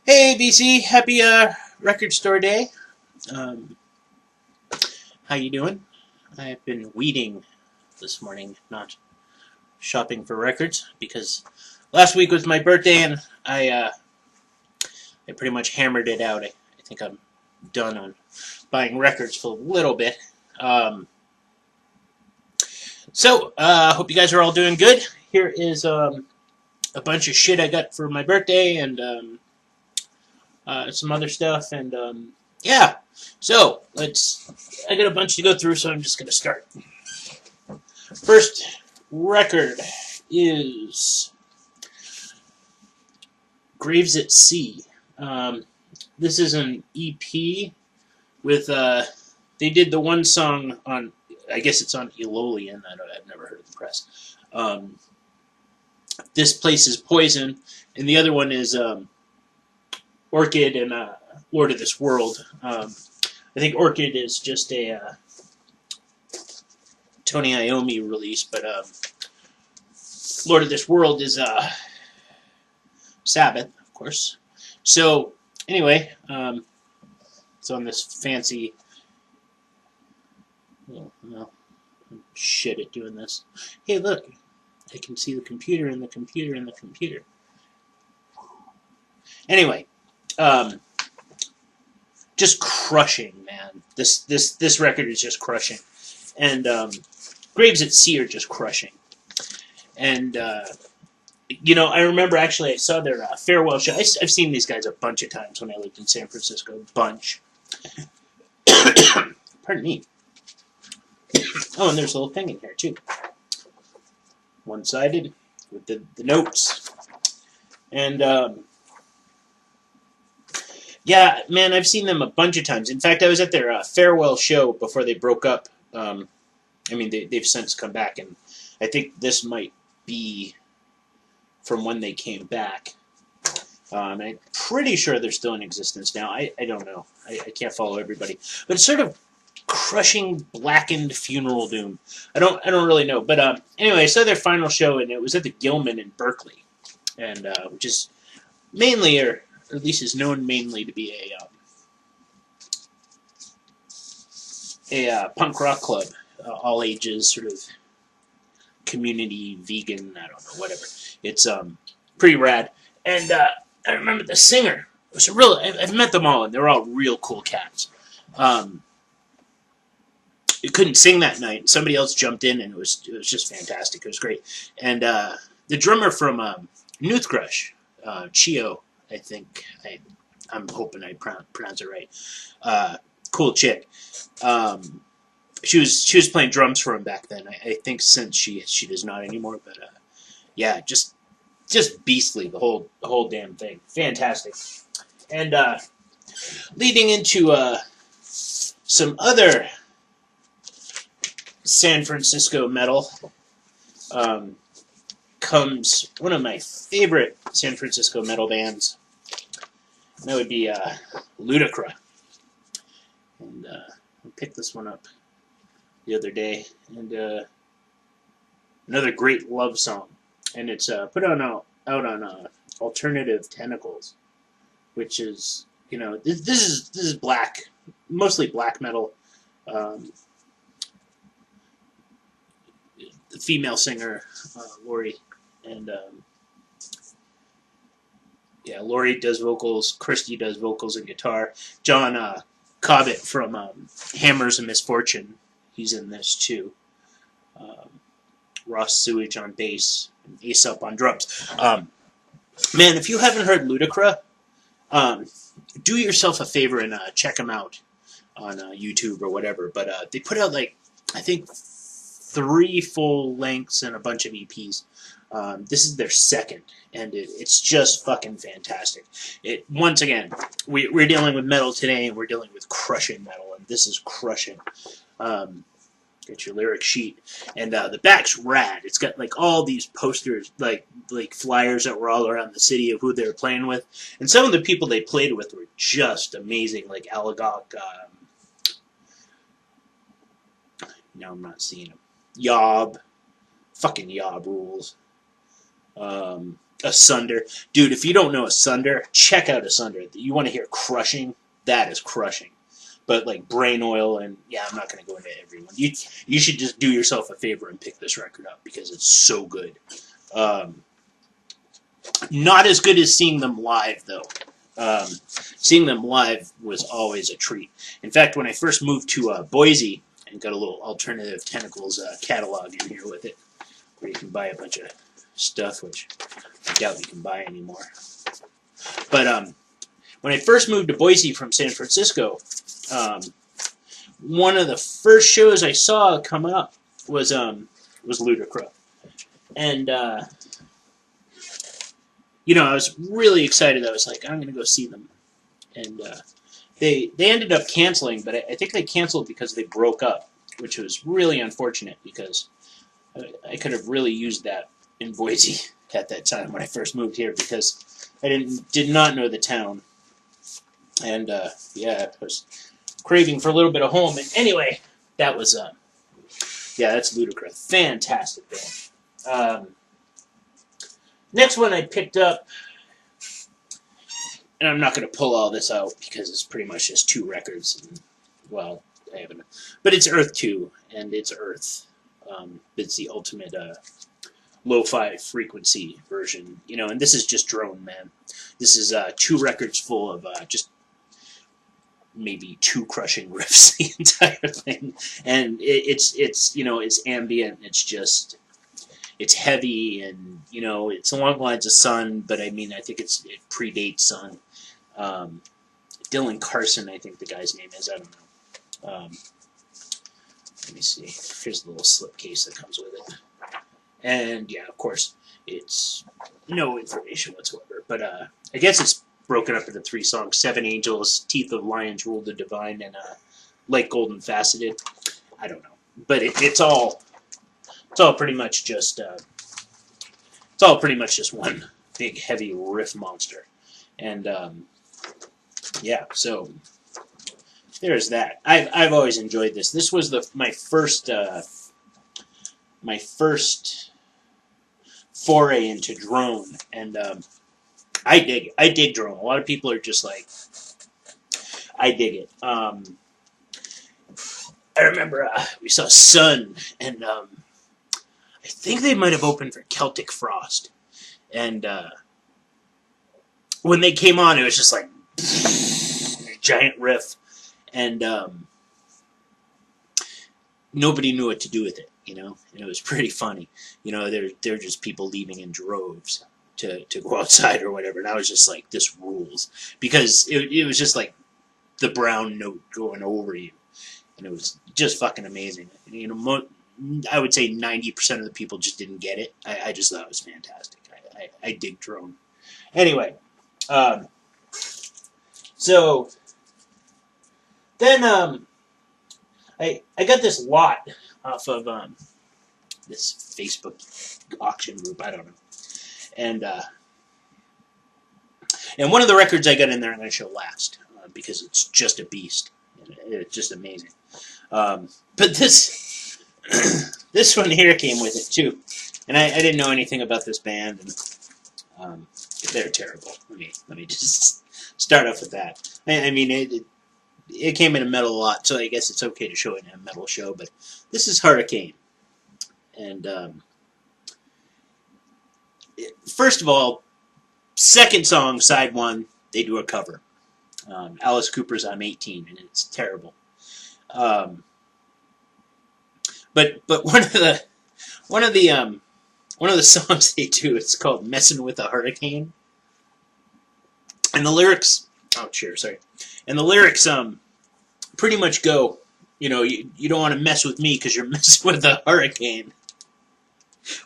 Hey BC, happy record store day. Um, how you doing? I've been weeding this morning, not shopping for records, because last week was my birthday and I pretty much hammered it out. I think I'm done on buying records for a little bit. Um, Hope you guys are all doing good. Here is a bunch of shit I got for my birthday and some other stuff, and yeah. So I got a bunch to go through, so I'm just gonna start. First record is Graves at Sea. Um, this is an EP with they did the one song on, I guess it's on Elolian. I've never heard of the press. This Place is Poison, and the other one is Orchid and Lord of This World. I think Orchid is just a Tony Iommi release, but Lord of This World is Sabbath, of course. So anyway, it's on this fancy. Oh, no, I'm shit at doing this. Hey, look, I can see the computer and the computer and the computer. Anyway, just crushing, man. This record is just crushing, and Graves at Sea are just crushing, and I remember actually I saw their farewell show. I've seen these guys a bunch of times when I lived in San Francisco. Bunch. Pardon me. Oh, and there's a little thing in here too. One-sided with the notes, and yeah, man, I've seen them a bunch of times. In fact, I was at their farewell show before they broke up. They've since come back, and I think this might be from when they came back. I'm pretty sure they're still in existence now. I don't know. I can't follow everybody. But it's sort of crushing, blackened funeral doom. I don't really know. But anyway, I saw their final show, and it was at the Gilman in Berkeley, and which is mainly, or at least is known mainly to be a punk rock club, all ages, sort of community, vegan, I don't know, whatever. It's pretty rad. And I remember the singer. It was a real. I've met them all, and they're all real cool cats. It couldn't sing that night. Somebody else jumped in, and it was just fantastic. It was great. And the drummer from Noothgrush, Chio, I think I'm hoping I pronounce it right. Cool chick. She was playing drums for him back then. I think since she does not anymore. But yeah, just beastly, the whole damn thing. Fantastic. And leading into some other San Francisco metal comes one of my favorite San Francisco metal bands. And that would be Ludacra. And I picked this one up the other day, and another great love song, and it's put out on Alternative Tentacles, which is this is black, mostly black metal. The female singer Lori, and yeah, Lori does vocals, Christy does vocals and guitar. John Cobbett from Hammers and Misfortune, he's in this too. Ross Sewage on bass, and Aesop on drums. Man, if you haven't heard Ludacra, do yourself a favor and check them out on YouTube or whatever. But they put out, like, I think 3 full lengths and a bunch of EPs. This is their second, and it's just fucking fantastic. Once again, we're dealing with metal today, and we're dealing with crushing metal, and this is crushing. Get your lyric sheet, and the back's rad. It's got like all these posters, like flyers that were all around the city of who they were playing with, and some of the people they played with were just amazing, like Alagok. Now I'm not seeing him. Yob, fucking Yob rules. Asunder. Dude, if you don't know Asunder, check out Asunder. You want to hear Crushing? That is Crushing. But like Brain Oil and, yeah, I'm not going to go into everyone. You should just do yourself a favor and pick this record up because it's so good. Not as good as seeing them live, though. Seeing them live was always a treat. In fact, when I first moved to Boise and got a little Alternative Tentacles catalog in here with it, where you can buy a bunch of stuff, which I doubt you can buy anymore. But when I first moved to Boise from San Francisco, one of the first shows I saw come up was Ludacris, and you know, I was really excited. I was like, I'm going to go see them. And they ended up canceling, but I think they canceled because they broke up, which was really unfortunate because I could have really used that in Boise at that time when I first moved here because I did not know the town. And, yeah, I was craving for a little bit of home. And anyway, that was, yeah, that's Ludacris. Fantastic band. Next one I picked up, and I'm not going to pull all this out because it's pretty much just 2 records. And, well, I haven't, but it's Earth 2, and it's Earth. It's the ultimate lo-fi frequency version, you know, and this is just drone, man. This is 2 records full of just maybe 2 crushing riffs the entire thing, and it's you know, it's ambient. It's just, it's heavy, and you know, it's along the lines of Sun, but I mean, I think it predates Sun. Dylan Carson, I think the guy's name is. I don't know. Let me see. Here's the little slipcase that comes with it, and yeah, of course, it's no information whatsoever. But I guess it's broken up into 3 songs: 7 Angels, Teeth of Lions Rule the Divine, and Like Golden Faceted. I don't know, but it's all pretty much just one big heavy riff monster, and yeah. So there's that. I've always enjoyed this. This was my first foray into drone, and I dig it. I dig drone. A lot of people are just like, I dig it. I remember we saw Sun, and I think they might have opened for Celtic Frost, and when they came on, it was just like a giant riff, and nobody knew what to do with it, you know, and it was pretty funny. You know, they're just people leaving in droves to go outside or whatever, and I was just like, this rules, because it was just like the brown note going over you, and it was just fucking amazing. You know, I would say 90% of the people just didn't get it. I just thought it was fantastic. I dig drone. Anyway, so then I got this lot off of this Facebook auction group. I don't know, and one of the records I got in there I'm going to show last because it's just a beast. It's just amazing. But this this one here came with it too, and I didn't know anything about this band, and they're terrible. Let me just start off with that. I mean, it came in a metal lot, so I guess it's okay to show it in a metal show. But this is Hurricane, and first of all, second song, side 1, they do a cover. Alice Cooper's "I'm 18," and it's terrible. But one of the songs they do, it's called "Messin' with a Hurricane," and the lyrics, and the lyrics pretty much go, you know, you don't want to mess with me because you're messing with a hurricane,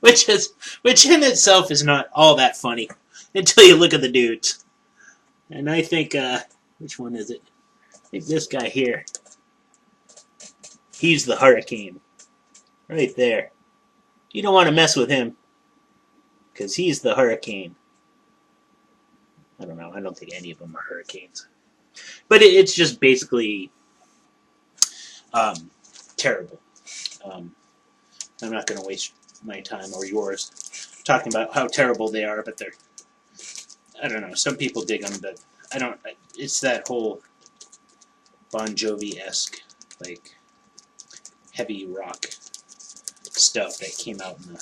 which in itself is not all that funny until you look at the dudes. And I think which one is it? I think this guy here. He's the hurricane. Right there. You don't want to mess with him, because he's the hurricane. I don't know. I don't think any of them are hurricanes. But it's just basically terrible. I'm not going to waste my time or yours talking about how terrible they are, but they're, I don't know, some people dig them, but I don't, it's that whole Bon Jovi-esque, like, heavy rock stuff that came out in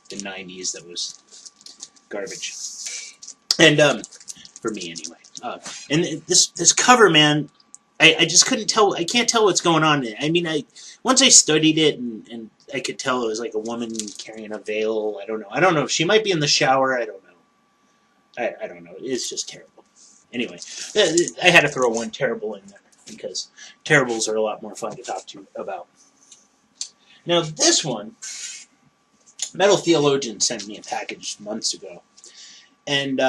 the 90s that was garbage. And, for me anyway. And this cover, man, I just couldn't tell, I can't tell what's going on in it. I mean, once I studied it and I could tell it was like a woman carrying a veil. I don't know. She might be in the shower. I don't know. I don't know. It's just terrible. Anyway, I had to throw one terrible in there because terribles are a lot more fun to talk to about. Now, this one, Metal Theologian sent me a package months ago. And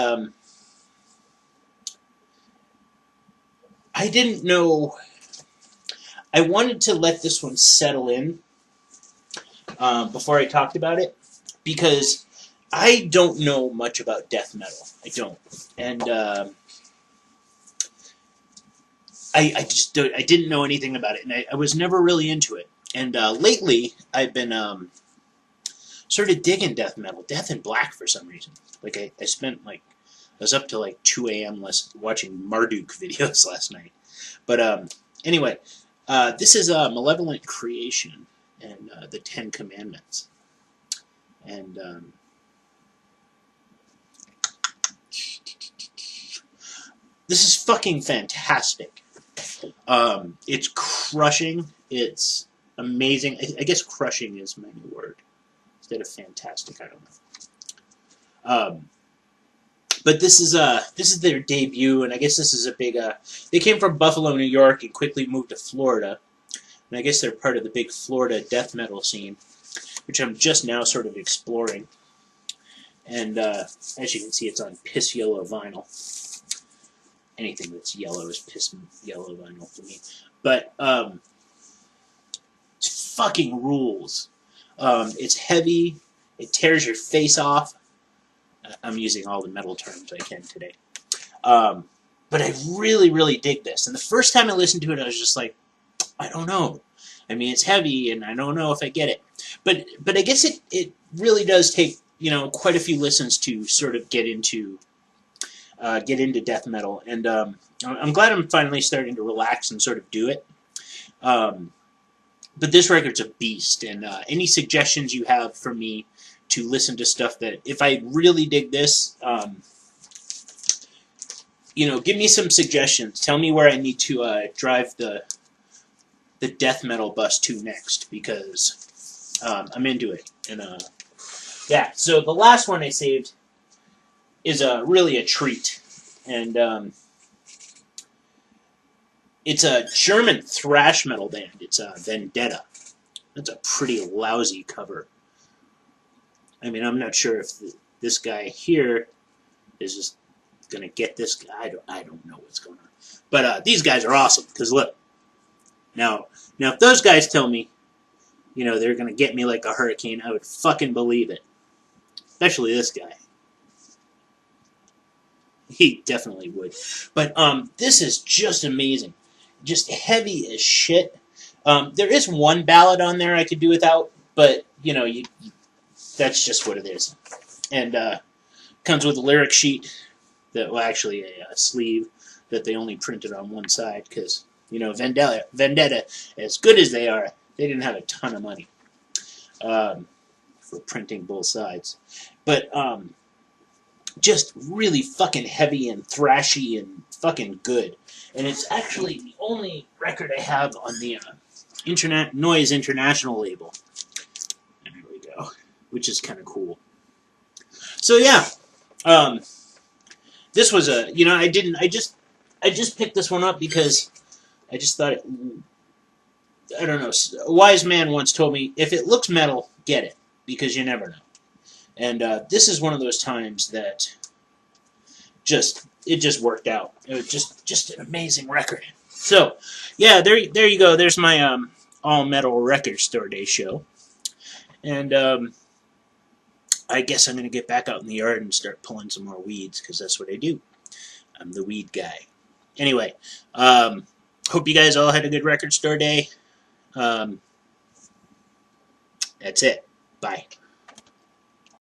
I didn't know. I wanted to let this one settle in before I talked about it, because I don't know much about death metal. I don't. And I didn't know anything about it, and I was never really into it. And lately, I've been sort of digging death metal, Death in Black for some reason. Like I spent I was up till like 2 a.m. watching Marduk videos last night. But anyway, this is Malevolent Creation and the 10 Commandments. And this is fucking fantastic. It's crushing. It's amazing. I guess crushing is my new word instead of fantastic. I don't know. But this is their debut, and I guess this is a big. They came from Buffalo, New York, and quickly moved to Florida, and I guess they're part of the big Florida death metal scene, which I'm just now sort of exploring. And as you can see, it's on piss yellow vinyl. Anything that's yellow is piss yellow vinyl for me. But it fucking rules. It's heavy. It tears your face off. I'm using all the metal terms I can today. But I really, really dig this. And the first time I listened to it, I was just like, I don't know. I mean, it's heavy, and I don't know if I get it. But I guess it really does take, quite a few listens to sort of get into death metal. And I'm glad I'm finally starting to relax and sort of do it. But this record's a beast. And any suggestions you have for me to listen to stuff that, if I really dig this, give me some suggestions. Tell me where I need to drive the death metal bus to next, because I'm into it. And yeah, so the last one I saved is really a treat, and it's a German thrash metal band. It's Vendetta. That's a pretty lousy cover. I mean, I'm not sure if this guy here is just gonna get this guy. I don't know what's going on. But these guys are awesome, because look. Now if those guys tell me, they're gonna get me like a hurricane, I would fucking believe it. Especially this guy. He definitely would. But this is just amazing. Just heavy as shit. There is one ballad on there I could do without, but that's just what it is. And comes with a lyric sheet that, well, actually a sleeve that they only printed on one side, because Vendetta, as good as they are, they didn't have a ton of money for printing both sides. But just really fucking heavy and thrashy and fucking good. And it's actually the only record I have on the Noise International label. There we go. Which is kind of cool. So yeah, this was I just picked this one up because I just thought I don't know. A wise man once told me, if it looks metal, get it, because you never know. And this is one of those times that it just worked out. It was just an amazing record. So yeah, there you go. There's my all metal record store day show. And I guess I'm going to get back out in the yard and start pulling some more weeds, because that's what I do. I'm the weed guy. Anyway, hope you guys all had a good record store day. That's it. Bye.